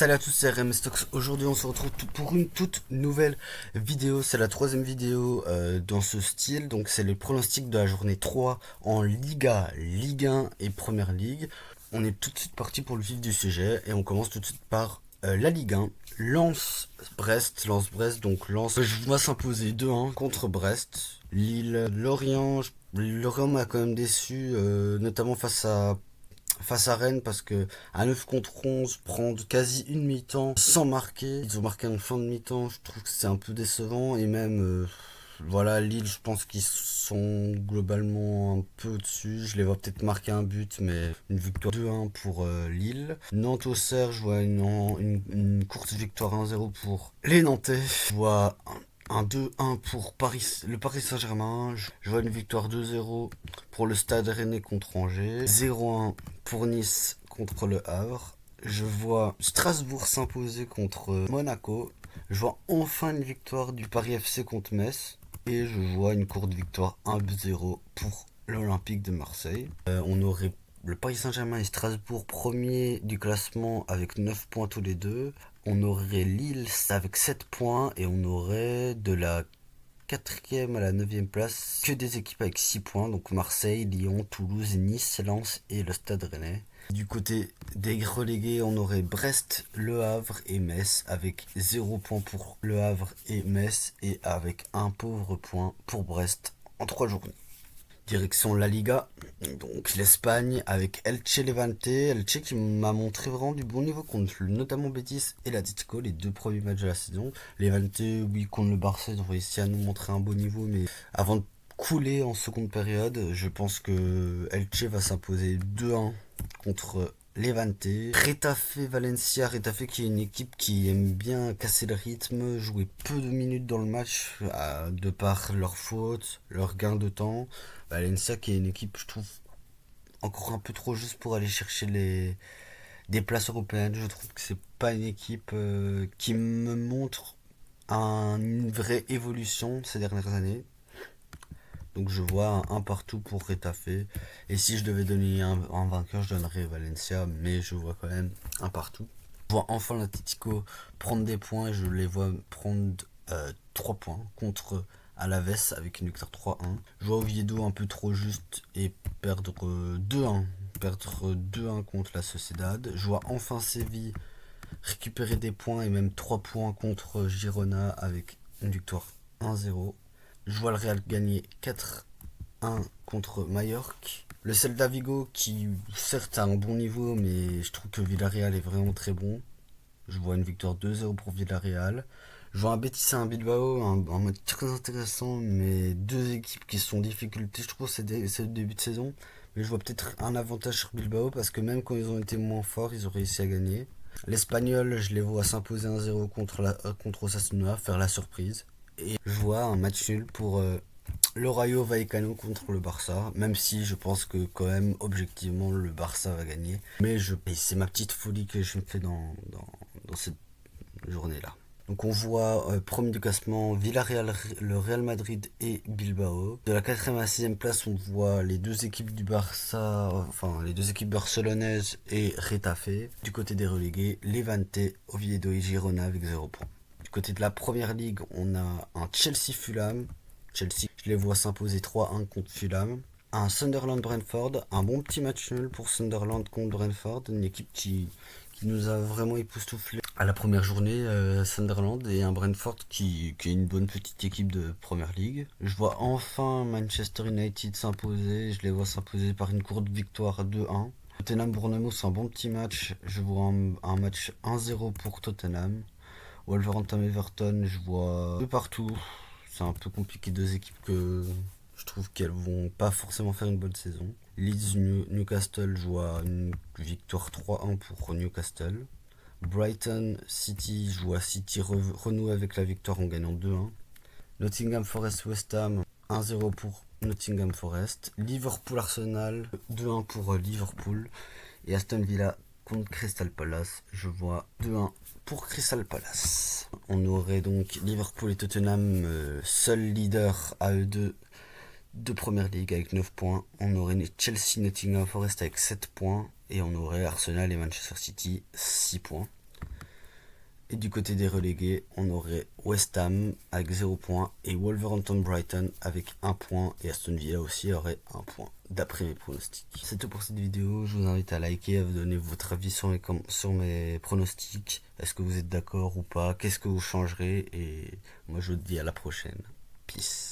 Salut à tous, c'est RM Stocks. Aujourd'hui, on se retrouve pour une toute nouvelle vidéo. C'est la troisième vidéo dans ce style. Donc, c'est les pronostics de la journée 3 en Liga, Ligue 1 et Première Ligue. On est tout de suite parti pour le vif du sujet et on commence tout de suite par la Ligue 1. Lens-Brest, donc Lens va s'imposer 2-1 contre Brest. Lille, Lorient m'a quand même déçu, notamment face à Rennes, parce que à 9 contre 11 prendre quasi une mi-temps sans marquer, ils ont marqué en fin de mi-temps, je trouve que c'est un peu décevant. Et même voilà, Lille, je pense qu'ils sont globalement un peu au-dessus, je les vois peut-être marquer un but, mais une victoire 2-1 pour Lille. Nantes-Auxerre, je vois une courte victoire 1-0 pour les Nantais. Je vois un 2-1 pour le Paris Saint-Germain. Je vois une victoire 2-0 pour le Stade Rennais contre Angers. 0-1 pour Nice contre le Havre. Je vois Strasbourg s'imposer contre Monaco. Je vois enfin une victoire du Paris FC contre Metz. Et je vois une courte victoire 1-0 pour l'Olympique de Marseille. On aurait le Paris Saint-Germain et Strasbourg premier du classement avec 9 points tous les deux. On aurait Lille avec 7 points et on aurait de la 4e à la 9e place que des équipes avec 6 points. Donc Marseille, Lyon, Toulouse, Nice, Lens et le Stade Rennais. Du côté des relégués, on aurait Brest, Le Havre et Metz avec 0 points pour Le Havre et Metz et avec un pauvre point pour Brest en 3 journées. Direction La Liga, donc l'Espagne avec Elche Levante. Elche qui m'a montré vraiment du bon niveau contre notamment Betis et l'Atlético, les deux premiers matchs de la saison. Levante, oui, contre le Barça, ils ont réussi à nous montrer un beau niveau, mais avant de couler en seconde période, je pense que Elche va s'imposer 2-1 contre Levante. Retafe qui est une équipe qui aime bien casser le rythme, jouer peu de minutes dans le match, de par leurs fautes, leur gain de temps. Valencia qui est une équipe, je trouve, encore un peu trop juste pour aller chercher des places européennes. Je trouve que c'est pas une équipe qui me montre une vraie évolution ces dernières années. Donc je vois un partout pour Retafe. Et si je devais donner un vainqueur, je donnerais Valencia, mais je vois quand même un partout. Je vois enfin l'Atlético prendre des points et je les vois prendre 3 points contre Alaves avec une victoire 3-1. Je vois Oviedo un peu trop juste et perdre 2-1. Perdre 2-1 contre la Sociedad. Je vois enfin Séville récupérer des points et même 3 points contre Girona avec une victoire 1-0. Je vois le Real gagner 4-1 contre Mallorca. Le Celta Vigo qui certes a un bon niveau, mais je trouve que Villarreal est vraiment très bon. Je vois une victoire 2-0 pour Villarreal. Je vois un Betis et un Bilbao, un match très intéressant, mais deux équipes qui sont en difficulté, je trouve, c'est le début de saison. Mais je vois peut-être un avantage sur Bilbao parce que même quand ils ont été moins forts, ils ont réussi à gagner. L'Espagnol, je les vois s'imposer 1-0 contre Osasuna, faire la surprise. Et je vois un match nul pour le Rayo Vallecano contre le Barça, même si je pense que quand même objectivement le Barça va gagner. Mais c'est ma petite folie que je me fais dans cette journée-là. Donc on voit premier du classement Villarreal, le Real Madrid et Bilbao. De la 4e à la 6e place, on voit les deux équipes du Barça, enfin les deux équipes barcelonaises et Retafe. Du côté des relégués, Levante, Oviedo et Girona avec 0 points. Du côté de la première ligue, on a un Chelsea-Fulham. Chelsea, je les vois s'imposer 3-1 contre Fulham. Un Sunderland-Brentford, un bon petit match nul pour Sunderland contre Brentford, une équipe qui nous a vraiment époustouflé à la première journée, Sunderland, et un Brentford qui est une bonne petite équipe de première ligue. Je vois enfin Manchester United s'imposer, je les vois s'imposer par une courte victoire 2-1. Tottenham-Bournemouth, c'est un bon petit match, je vois un match 1-0 pour Tottenham. Wolverhampton-Everton, je vois peu partout. C'est un peu compliqué, deux équipes que je trouve qu'elles vont pas forcément faire une bonne saison. Leeds-Newcastle, je vois une victoire 3-1 pour Newcastle. Brighton City, je vois City renouer avec la victoire en gagnant 2-1. Nottingham Forest West Ham, 1-0 pour Nottingham Forest. Liverpool Arsenal, 2-1 pour Liverpool. Et Aston Villa contre Crystal Palace, je vois 2-1 pour Crystal Palace. On aurait donc Liverpool et Tottenham seuls leaders à eux deux de Première Ligue avec 9 points. On aurait Chelsea Nottingham Forest avec 7 points. Et on aurait Arsenal et Manchester City 6 points. Et du côté des relégués, on aurait West Ham avec 0 points et Wolverhampton Brighton avec 1 point, et Aston Villa aussi aurait 1 point, d'après mes pronostics. C'est tout pour cette vidéo, je vous invite à liker, à vous donner votre avis sur mes pronostics. Est-ce que vous êtes d'accord ou pas? Qu'est-ce que vous changerez? Et moi je vous dis à la prochaine. Peace.